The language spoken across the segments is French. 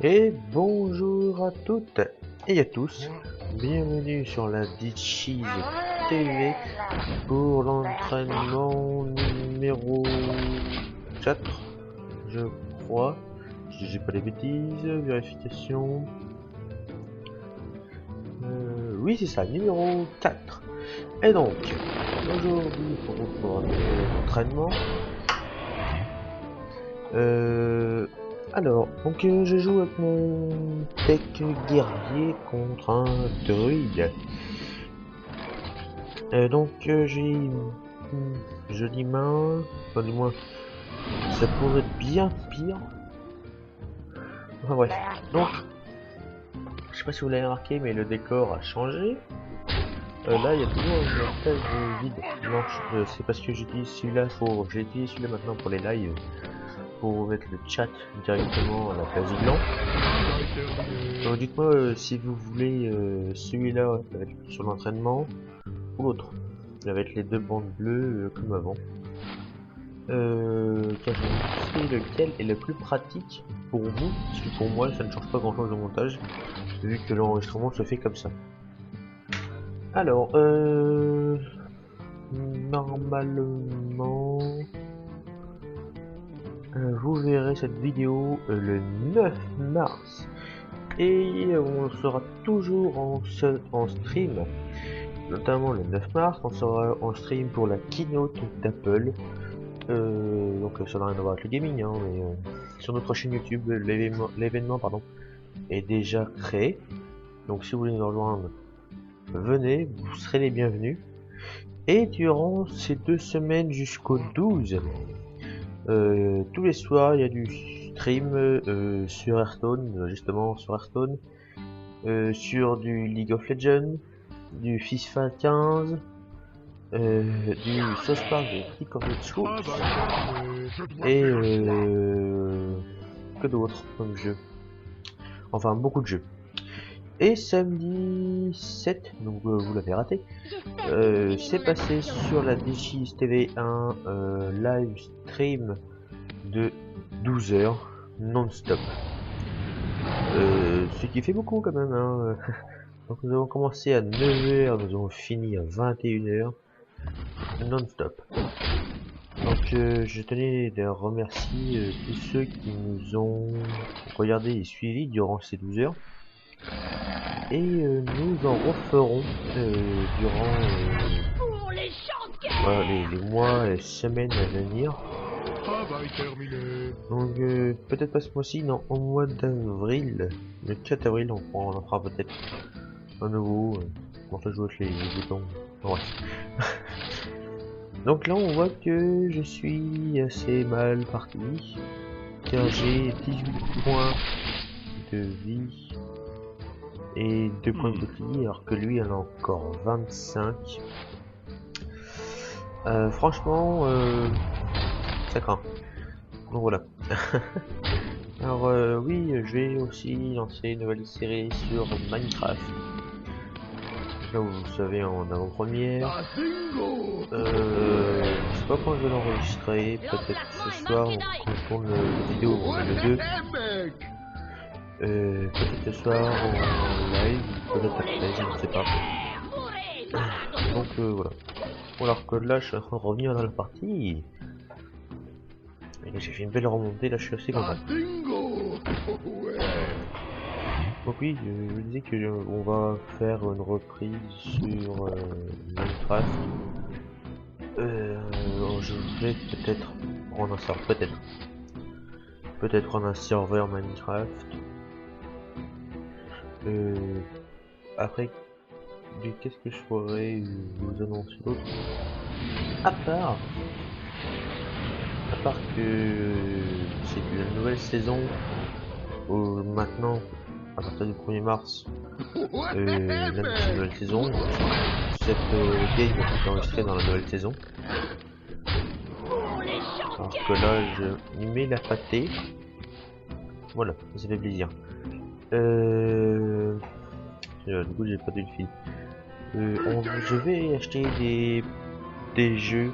Et bonjour à toutes et à tous, bienvenue sur la Ditchies TV pour l'entraînement numéro 4, je crois, si j'ai pas les bêtises, vérification, oui c'est ça, numéro 4. Et donc, aujourd'hui pour l'entraînement, alors, donc je joue avec mon tech guerrier contre un druide. Donc j'ai une jolie main, enfin du moins ça pourrait être bien pire. Enfin bref, donc je sais pas si vous l'avez remarqué mais le décor a changé. Là il y a toujours une case vide blanche, c'est parce que j'utilise celui-là, j'ai utilisé celui-là maintenant pour les lives. Pour mettre le chat directement à la place blanc. Donc dites-moi si vous voulez celui-là sur l'entraînement ou l'autre, avec les deux bandes bleues comme avant. Car je sais lequel est le plus pratique pour vous, parce que pour moi ça ne change pas grand chose au montage, vu que l'enregistrement se fait comme ça. Alors, normalement... vous verrez cette vidéo le 9 mars et on sera toujours en stream, notamment le 9 mars on sera en stream pour la keynote d'Apple, donc ça n'a rien à voir avec le gaming hein, mais sur notre chaîne YouTube l'événement pardon est déjà créé, donc si vous voulez nous rejoindre venez, vous serez les bienvenus. Et durant ces 2 semaines jusqu'au 12, tous les soirs il y a du stream sur Hearthstone, justement sur Hearthstone, sur du League of Legends, du FIFA 15, du South Park de Click of the Troops, et que d'autres comme jeu, enfin beaucoup de jeux. Et samedi 7, donc vous l'avez raté, c'est passé sur la Ditchies TV un live stream de 12 heures non-stop. Ce qui fait beaucoup quand même. Hein. Donc nous avons commencé à 9 heures, nous avons fini à 21 heures non-stop. Donc je tenais à remercier tous ceux qui nous ont regardé et suivi durant ces 12 heures. Et nous en referons durant voilà, les mois et semaines à venir. Donc peut-être pas ce mois-ci, non, au mois d'avril, le 4 avril, on en fera peut-être un nouveau. Comment ça joue avec les boutons. Ouais. Donc là on voit que je suis assez mal parti, car j'ai 18 points de vie et 2 points de bouclier, alors que lui en a encore 25. Franchement ça craint. Donc voilà. Alors oui, je vais aussi lancer une nouvelle série sur Minecraft. Là vous savez en avant-première. Je sais pas quand je vais l'enregistrer, peut-être ce soir quand je tourne la vidéo le 2. Peut-être ce soir en live, peut-être après, je ne sais pas. Donc voilà. Bon, alors que là je suis en train de revenir dans la partie. Et j'ai fait une belle remontée, là je suis assez content. Donc oui, je vous disais que on va faire une reprise sur Minecraft. Je vais peut-être prendre un serveur, peut-être prendre un serveur Minecraft. Après, qu'est-ce que je pourrais vous annoncer d'autre, à part que c'est la nouvelle saison où maintenant à partir du 1er mars, la nouvelle saison, cette game est enregistrée dans la nouvelle saison. Alors que là, je mets la pâtée. Voilà, ça fait plaisir. Du coup, j'ai pas de fil. Je vais acheter des jeux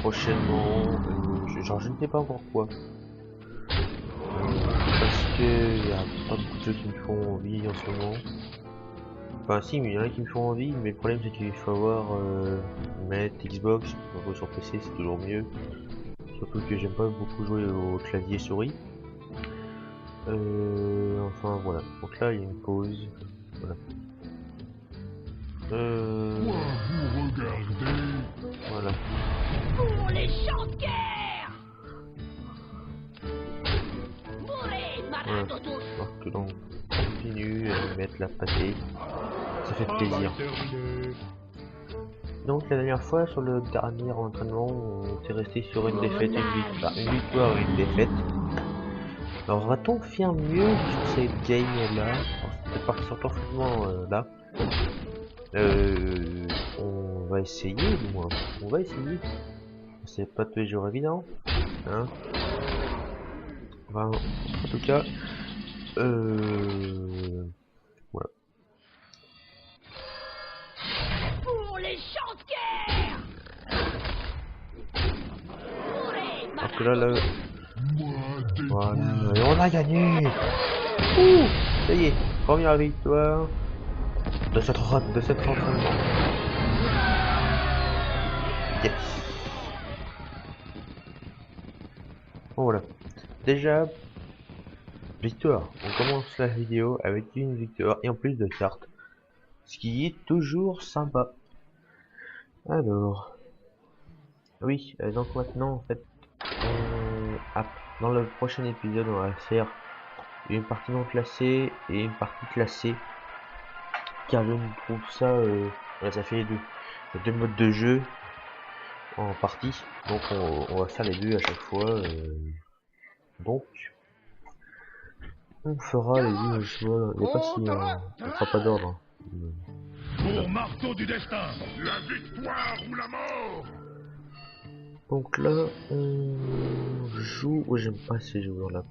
prochainement. Genre, je ne sais pas encore quoi. Parce que il y a pas beaucoup de jeux qui me font envie en ce moment. Enfin, si, mais il y en a qui me font envie. Mais le problème, c'est qu'il faut avoir manette Xbox. Donc, sur PC, c'est toujours mieux. Surtout que j'aime pas beaucoup jouer au clavier souris. Enfin voilà, donc là il y a une pause. Voilà. Vous regardez. Voilà. Pour les champs de guerre. Mourez, malade Voilà. tous. Donc on continue à mettre la pâtée. Ça fait plaisir. Terminé. Donc la dernière fois sur le dernier entraînement, on était resté sur une défaite, une victoire et une défaite. Alors va-t-on faire mieux sur cette game là? C'est parti sur l'entraînement là. On va essayer du moins. On va essayer. C'est pas tous les jours évident. Hein, enfin, en tout cas. Voilà. Pour les champs de guerre. Mourez, Alors que là, Moi, des voilà, et on a gagné. Ouh, ça y est, première victoire de cette entraînement. Yes. Bon, voilà. Déjà, victoire. On commence la vidéo avec une victoire et en plus de cartes. Ce qui est toujours sympa. Alors. Oui, donc maintenant, en fait, dans le prochain épisode, on va faire une partie non classée et une partie classée. Car je trouve ça, ça fait les deux modes de jeu en partie. Donc on va faire les deux à chaque fois. Donc on fera les deux à chaque fois. Il n'y a pas si on fera pas d'ordre. Pour marteau du destin, la victoire ou la mort. Donc là on joue. Oh, j'aime pas ces joueurs là.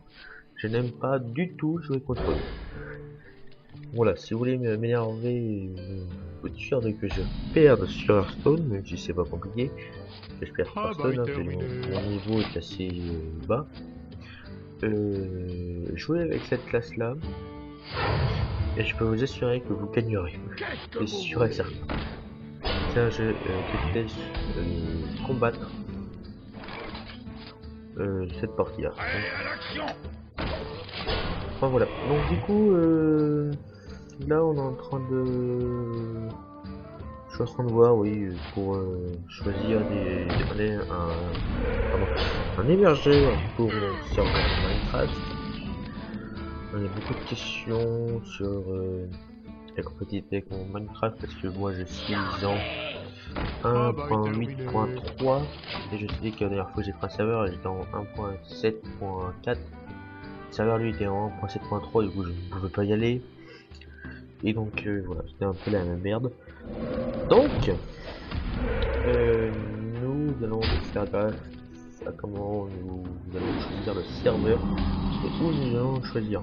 Je n'aime pas du tout jouer contre eux. Voilà, si vous voulez m'énerver, être sûr de que je perde sur Hearthstone, même si c'est pas compliqué. Que je perds sur Hearthstone, hein, que mon niveau est assez bas. Jouez avec cette classe là, et je peux vous assurer que vous gagnerez. C'est sûr et certain. C'est un jeu que je laisse combattre cette partie là. Enfin voilà, donc du coup là on est en train de... Je suis en train de voir, oui, pour choisir un hébergeur pour mon serveur Minecraft. Il y a beaucoup de questions sur la compatibilité avec mon Minecraft parce que moi je suis en 1.8.3 et je sais que la dernière fois que j'ai pris un serveur j'étais en 1.7.4. Le serveur lui était en 1.7.3, du coup je ne pouvais pas y aller. Et donc voilà, c'était un peu la même merde. Donc nous allons faire gaffe à comment nous allons choisir le serveur et où nous allons choisir.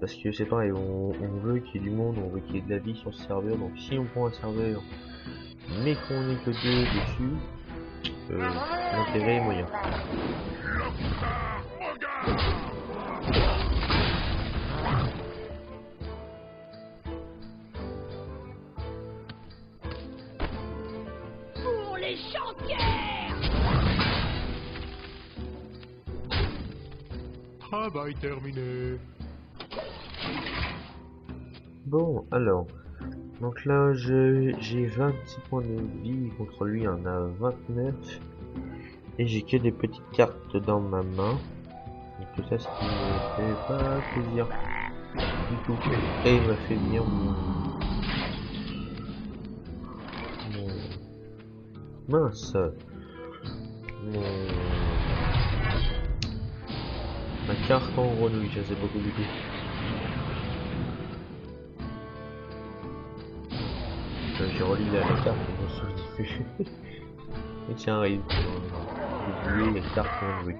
Parce que c'est pareil, on veut qu'il y ait du monde, on veut qu'il y ait de la vie sur ce serveur. Donc si on prend un serveur mais qu'on est que deux dessus, l'intérêt est moyen. pour les champs de guerre. Travail terminé. Bon, alors, donc là j'ai 26 points de vie, contre lui on a 29, et j'ai que des petites cartes dans ma main, donc tout ça, ce qui me fait pas plaisir du tout, et il m'a fait venir mince, ma carte en grenouille, je sais pas du tout. j'ai relis la carte, je me souviens plus. Et tiens, arrive. J'ai joué les cartes qu'on a jouées.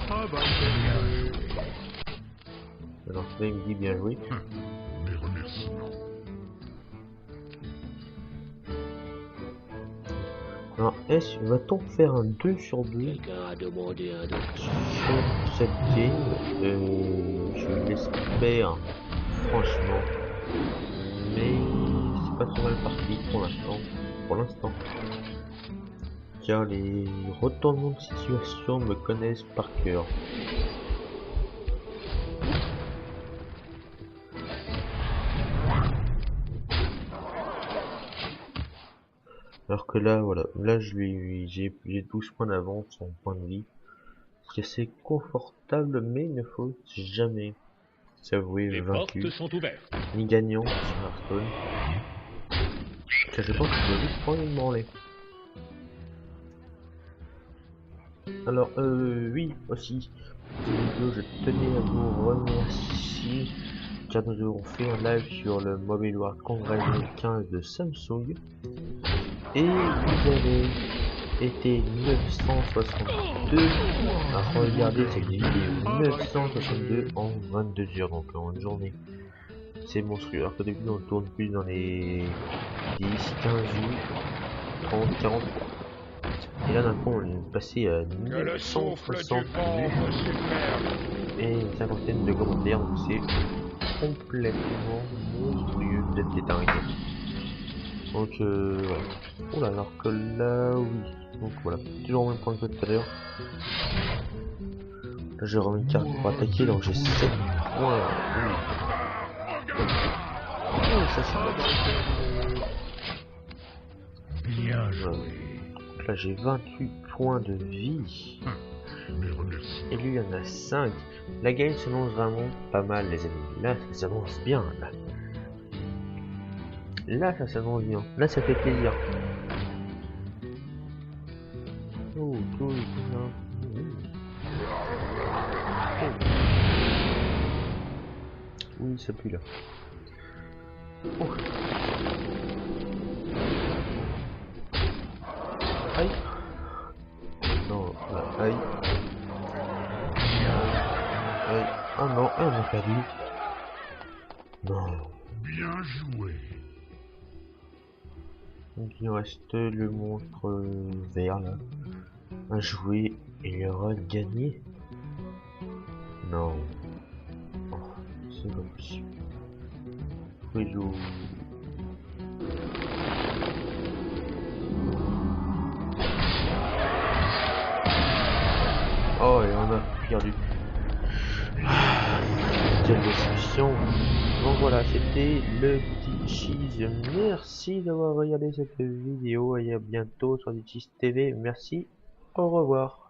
Ah bah, génial. Alors là, il me dit bien joué. Mes remerciements. Alors, va-t-on faire un 2 sur 2 sur cette game? Je l'espère, franchement. Mais c'est pas trop mal parti pour l'instant. Car les retournements de situation me connaissent par cœur. Alors que là, voilà, là j'ai 12 points d'avance en point de vie. C'est assez confortable, mais il ne faut jamais s'avouer Les vaincu, portes sont ouvertes. ni gagnant sur Hearthstone. Car je pense que je vais vite prendre une branlée. Alors, oui, aussi, je tenais à vous remercier car nous avons fait un live sur le Mobile World Congress 2015 de Samsung et vous avez été 962 à regarder cette vidéo, 962 en 22 heures, donc en une journée. C'est monstrueux, alors qu'au début on tourne plus dans les 10, 15 jours, 30, 40. Et là d'un coup on est passé à 960 vues et une cinquantaine de commentaires, donc c'est complètement monstrueux d'être détargué. Donc voilà. Oula, alors que là oui. Donc voilà, toujours au même point que tout à l'heure. Là j'ai remis une carte pour attaquer, donc j'ai 7 points. Oh, ça c'est pas Bien joué. Là j'ai 28 points de vie. Mes remerciements. Et lui il en a 5. La game s'annonce vraiment pas mal les amis. Là ça s'annonce bien là. Là ça s'annonce bien. Là ça fait plaisir. Oh, tout oui, ça pue là. Oh. Aïe. Non, là, aïe. Aïe. Ah non, on a perdu. Non. Bien joué. Donc il reste le monstre vert là. À jouer et il aura gagné. Non. Oh, c'est pas possible. Hello. Oh, et on a perdu. Quelle déception. Donc voilà, c'était le petit cheese. Merci d'avoir regardé cette vidéo et à bientôt sur du Cheese TV. Merci. Au revoir.